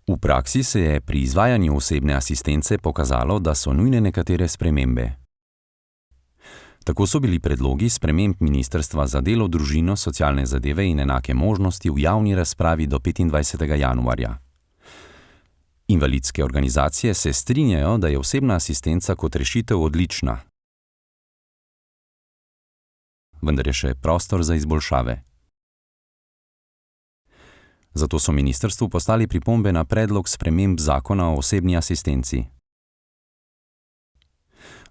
V praksi se je pri izvajanju osebne asistence pokazalo, da so nujne nekatere spremembe. Tako so bili predlogi sprememb Ministrstva za delo, družino, socialne zadeve in enake možnosti v javni razpravi do 25. januarja. Invalidske organizacije se strinjajo, da je osebna asistenca kot rešitev odlična. Vendar je še prostor za izboljšave. Zato so ministrstvu poslali pripombe na predlog sprememb zakona o osebni asistenci.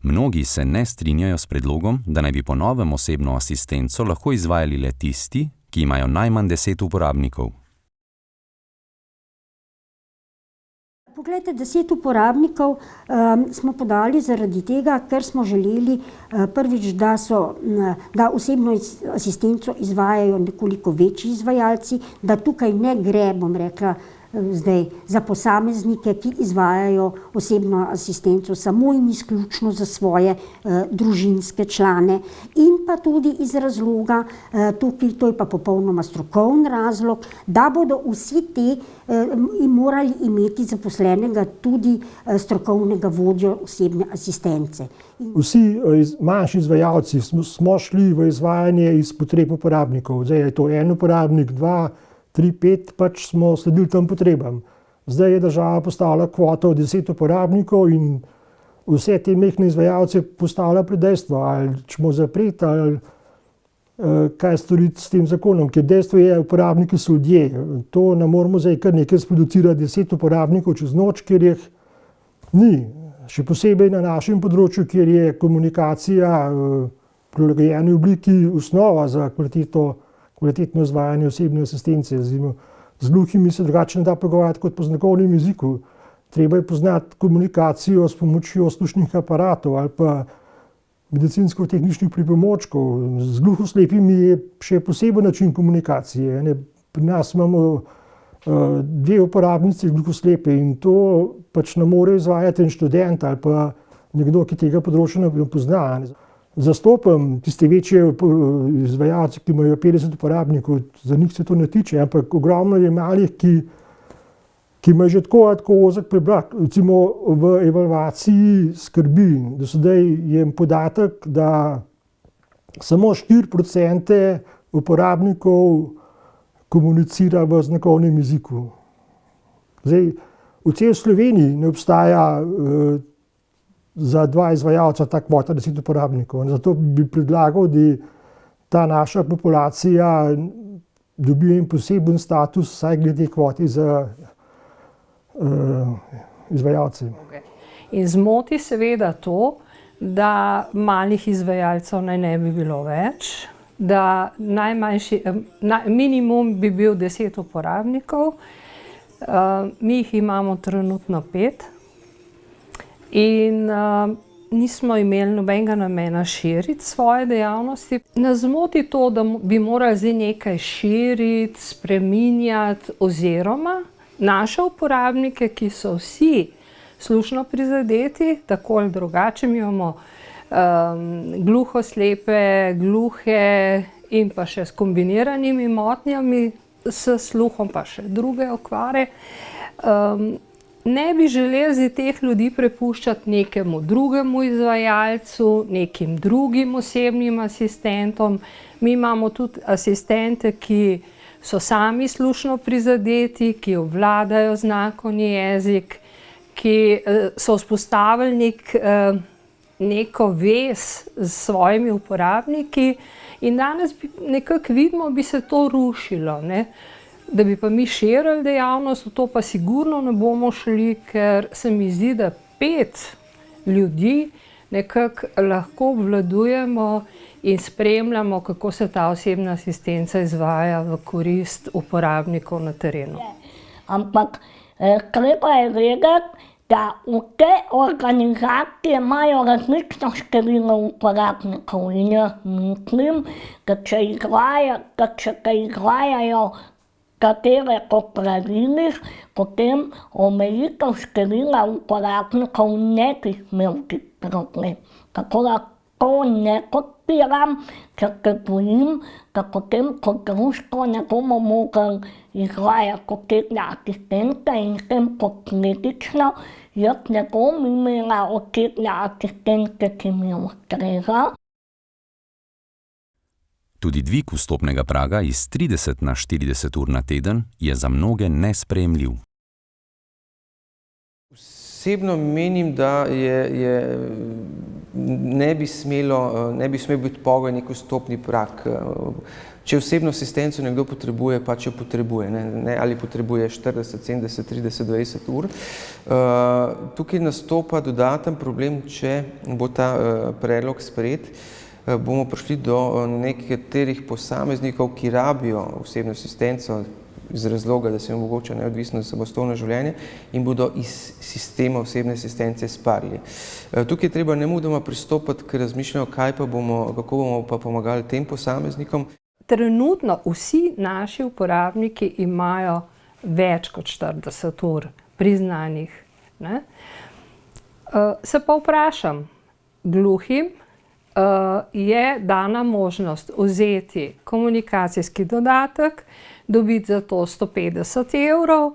Mnogi se ne strinjajo s predlogom, da naj bi po novem osebno asistenco lahko izvajali le tisti, ki imajo najmanj 10 uporabnikov. Poglejte, 10 uporabnikov smo podali zaradi tega, ker smo želeli prvič, da osebno asistenco izvajajo nekoliko večji izvajalci, da tukaj ne gre, bom rekla, zdaj za posameznike, ki izvajajo osebno asistenco samo in izključno za svoje družinske člane. In pa tudi iz razloga, tukaj, to je pa popolnoma strokovni razlog, da bodo vsi ti morali imeti zaposlenega tudi strokovnega vodjo osebne asistence. Vsi manjši izvajalci smo šli v izvajanje iz potreb uporabnikov. Zdaj je to en uporabnik, 2, 3, 5, pač smo sledili tem potrebam. Zdaj je država postavila kvoto 10 uporabnikov in vse te majhne izvajalce postavlja pred dejstvo, ali ćemo zapreti, ali kaj storiti s tem zakonom, ker dejstvo je, uporabniki so ljudje. To ne moramo zdaj kar nekaj sproducirati 10 uporabnikov čez noč, ker jih ni. Še posebej na našem področju, kjer je komunikacija v prilagojeni obliki osnova za kvalitetno izvajanje osebne asistence. Z gluhimi se drugače ne da pogovarjati kot po znakovnem jeziku. Treba je poznati komunikacijo s pomočjo slušnih aparatov ali pa medicinsko-tehničnih pripomočkov. Z gluhoslepimi je še poseben način komunikacije. Pri nas imamo 2 uporabnici gluhoslepe in to pač ne more izvajati en študent ali pa nekdo, ki tega področja ne pozna. Zastopam tiste večje izvajalce, ki imajo 50 uporabnikov, za njih se to ne tiče, ampak ogromno je malih, ki imajo že tako ozek preblak. Recimo v evalvaciji skrbi, do sedaj je podatek, da samo 4% uporabnikov komunicira v znakovnem jeziku. Zdaj, v celi Sloveniji ne obstaja za 2 izvajalca ta kvota 10 uporabnikov. Zato bi predlagal, da ta naša populacija dobi en poseben status, vsaj glede kvoti za izvajalce. In zmoti seveda to, da malih izvajalcev naj ne bi bilo več, da minimum bi bil 10 uporabnikov, mi jih imamo trenutno 5. In nismo imeli nobenega namena širiti svoje dejavnosti. Nas zmoti to, da bi morali zdaj nekaj širiti, spreminjati oziroma naše uporabnike, ki so vsi slušno prizadeti, tako ali drugače, mi imamo gluhoslepe, gluhe in pa še s kombiniranimi motnjami s sluhom, pa še druge okvare. Ne bi želeli teh ljudi prepuščati nekemu drugemu izvajalcu, nekim drugim osebnim asistentom. Mi imamo tudi asistente, ki so sami slušno prizadeti, ki obvladajo znakovni jezik, ki so vzpostavili neko vez s svojimi uporabniki in danes nekako vidimo, bi se to rušilo, ne? Da bi pa mi širili dejavnost, v to pa sigurno ne bomo šli, ker se mi zdi, da 5 ljudi nekako lahko obvladujemo in spremljamo, kako se ta osebna asistenca izvaja v korist uporabnikov na terenu. Ampak treba je vedeti, da v te organizacije imajo različno število uporabnikov in jaz mislim, da če izvajajo katere po pravilih, potem omejitev števila uporabnikov ne bi smel biti problem. Tako da to ne kot podpiram, ker se bojim, da potem kot društvo ne bomo mogli izvajati osebne asistence in s tem posledično jaz ne bom imela osebne asistence, ki mi ustreza. Tudi dvig vstopnega praga iz 30 na 40 ur na teden je za mnoge nesprejemljiv. Osebno menim, da ne bi smel biti pogoj nek vstopni prag. Če osebno asistenco nekdo potrebuje, pač jo potrebuje, ne, ali potrebuje 40, 70, 30, 20 ur. Tukaj nastopa dodaten problem, če bo ta predlog sprejet, bomo prišli do nekaterih posameznikov, ki rabijo osebno asistenco iz razloga, da se jim omogoča neodvisno samostojno življenje in bodo iz sistema osebne asistence izpadli. Tukaj je treba nemudoma pristopiti k razmišljanju, kako bomo pa pomagali tem posameznikom. Trenutno vsi naši uporabniki imajo več kot 40 ur priznanih. Ne? Se pa vprašam, gluhim je dana možnost vzeti komunikacijski dodatek, dobiti za to 150 evrov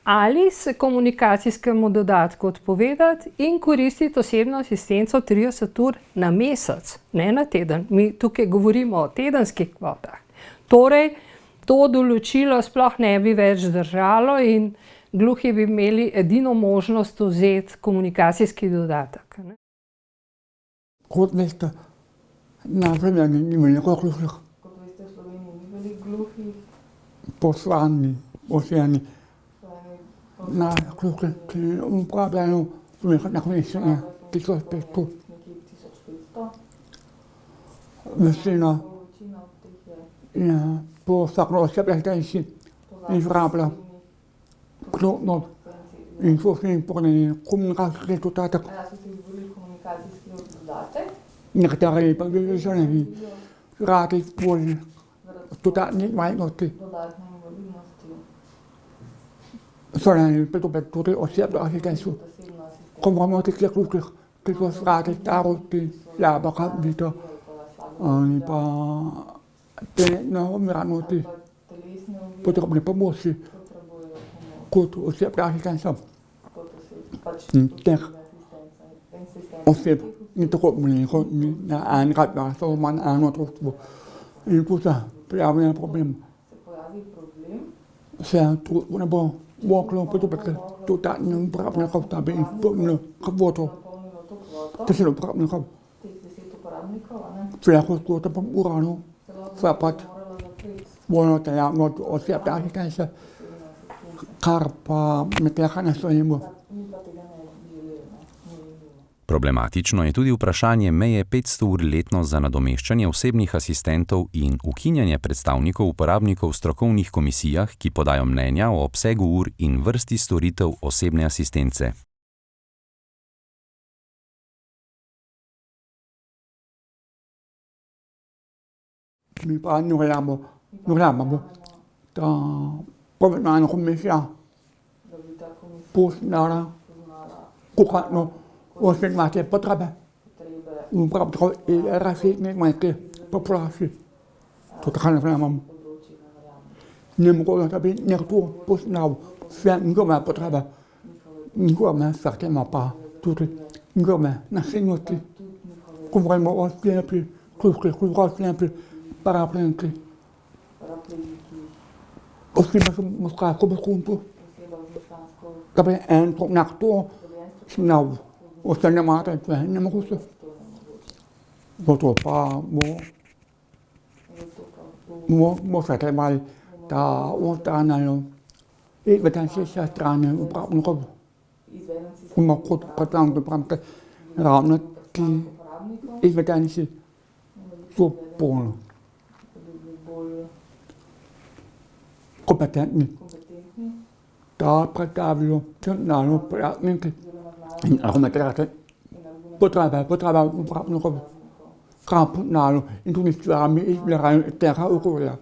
ali se komunikacijskemu dodatku odpovedati in koristiti osebno asistenco 30 ur na mesec, ne na teden. Mi tukaj govorimo o tedenskih kvotah. Torej, to določilo sploh ne bi več držalo in gluhi bi imeli edino možnost vzeti komunikacijski dodatek. Ne? Kot veste, na Sloveniji ni veliko gluhih. Kot veste, v Sloveniji ni veliko gluhih. Poslani, osejani. Na gluhe, ki uporabljajo na koriščenje 1500. Večina je po vsakem osebnem asistenci izrablja klopno in so si izborili komunikacijski dodatek. So si izborili komunikacijski dodatek? Nekateri pa bi že ne bi radi izborili dodatne invalidnosti. Dodatne invalidnosti. So ne bi dobili tudi osebno asistenco. Ko imamo tiste gluhih, ki so radi starosti, slabega vida in pa telesne umiranosti, potrebne pomoči kot osebna asistenca. In teh oseb ni tako veliko, na enkrat da so manj eno društvo. In tu se pojavi problem. Se tu ne bo moglo pridobiti dodatnih uporabnikov, da bi izpolnilo kvoto 10 uporabnikov. Lahko to bom uradil, vse pač svojo dejavnost osebne asistence, kar pa me tega ne stojimo. Problematično je tudi vprašanje meje 500 ur letno za nadomeščanje osebnih asistentov in ukinjanje predstavnikov uporabnikov v strokovnih komisijah, ki podajo mnenja o obsegu ur in vrsti storitev osebne asistence. Mi pa ne verjamemo, da povedana komisija poznala konkretno osebne potrebe in uporabnikov in različnih majhnih populacij. To tako ne verjamem. Ne mogoče, da bi nekdo poznal vse njihove potrebe, njihove zahteve pa tudi njihove nasilnosti. Govorimo o slepih, gluhih, gluhoslepih, paraplegiki. Osebe z možgansko begunstvo. Da bi en nekdo znal ostane mate, ne mogoče. Zato pa bomo se trebali, da ostanejo izvedenci se strani uporabnikov. Bomo kot predstavniki uporabnike ravno ti izvedenci so bolj kompetentni, da predstavijo centralno uporabnike in argumentirati potrebe uporabnikov, kar poznajo in tudi sami izbirajo iz tega okolja.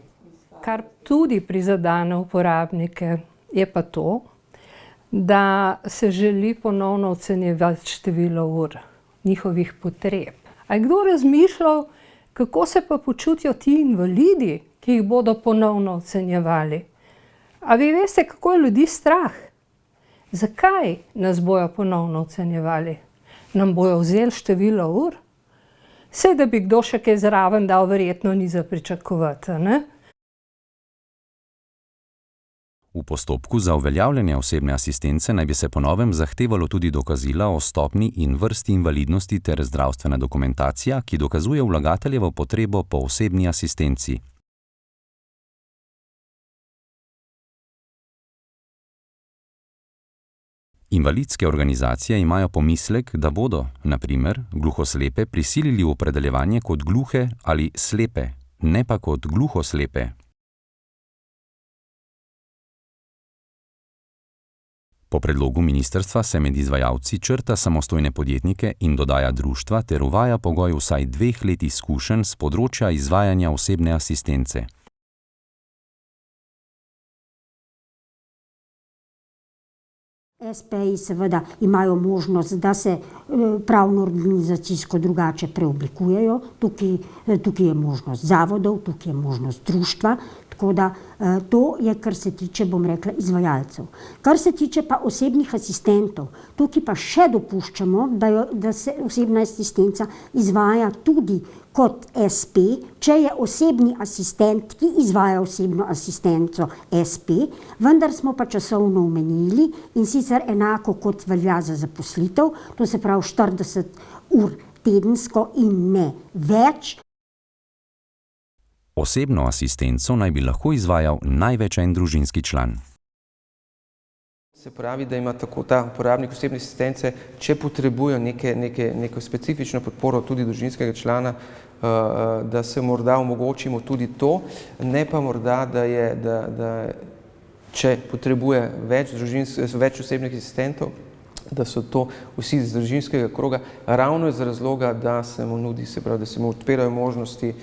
Kar tudi prizadene uporabnike, je pa to, da se želi ponovno ocenjevati število ur njihovih potreb. A je kdo razmišljal, Kako se pa počutijo ti invalidi, ki jih bodo ponovno ocenjevali? A vi veste, kako je ljudi strah? Zakaj nas bojo ponovno ocenjevali? Nam bojo vzeli število ur? Saj, da bi kdo še kaj zraven dal, verjetno ni za pričakovati, ne? V postopku za uveljavljanje osebne asistence naj bi se po novem zahtevalo tudi dokazila o stopnji in vrsti invalidnosti ter zdravstvena dokumentacija, ki dokazuje vlagateljevo potrebo po osebni asistenci. Invalidske organizacije imajo pomislek, da bodo, na primer, gluhoslepe prisilili v opredeljevanje kot gluhe ali slepe, ne pa kot gluhoslepe. Po predlogu ministrstva se med izvajalci črta samostojne podjetnike in dodaja društva ter uvaja pogoj vsaj 2 let izkušenj s področja izvajanja osebne asistence. SP-ji seveda imajo možnost, da se pravno-organizacijsko drugače preoblikujejo. Tukaj je možnost zavodov, tukaj je možnost društva. Tako da to je, kar se tiče, bom rekla, izvajalcev. Kar se tiče pa osebnih asistentov, tukaj pa še dopuščamo, da se osebna asistenca izvaja tudi kot SP, če je osebni asistent, ki izvaja osebno asistenco SP, vendar smo pa časovno omenili in sicer enako kot velja za zaposlitev, to se pravi 40 ur tedensko in ne več. Osebno asistenco naj bi lahko izvajal največ en družinski član. Se pravi, da ima tako ta uporabnik osebne asistence, če potrebuje neko specifično podporo tudi družinskega člana, da se morda omogočimo tudi to, ne pa morda, da če potrebuje več osebnih asistentov, da so to vsi iz družinskega kroga, ravno iz razloga, da se mu nudi, se pravi, da se mu odpirajo možnosti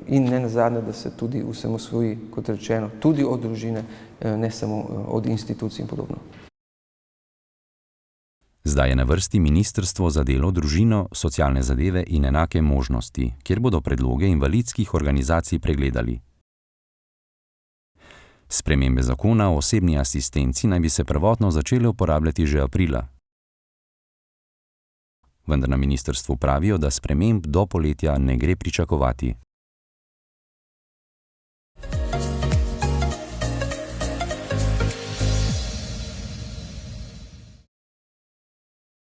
in ne nazadnje, da se tudi osamosvoji, kot rečeno, tudi od družine, ne samo od institucij in podobno. Zdaj je na vrsti Ministrstvo za delo, družino, socialne zadeve in enake možnosti, kjer bodo predloge invalidskih organizacij pregledali. Spremembe zakona o osebni asistenci naj bi se prvotno začele uporabljati že aprila. Vendar na ministrstvu pravijo, da sprememb do poletja ne gre pričakovati.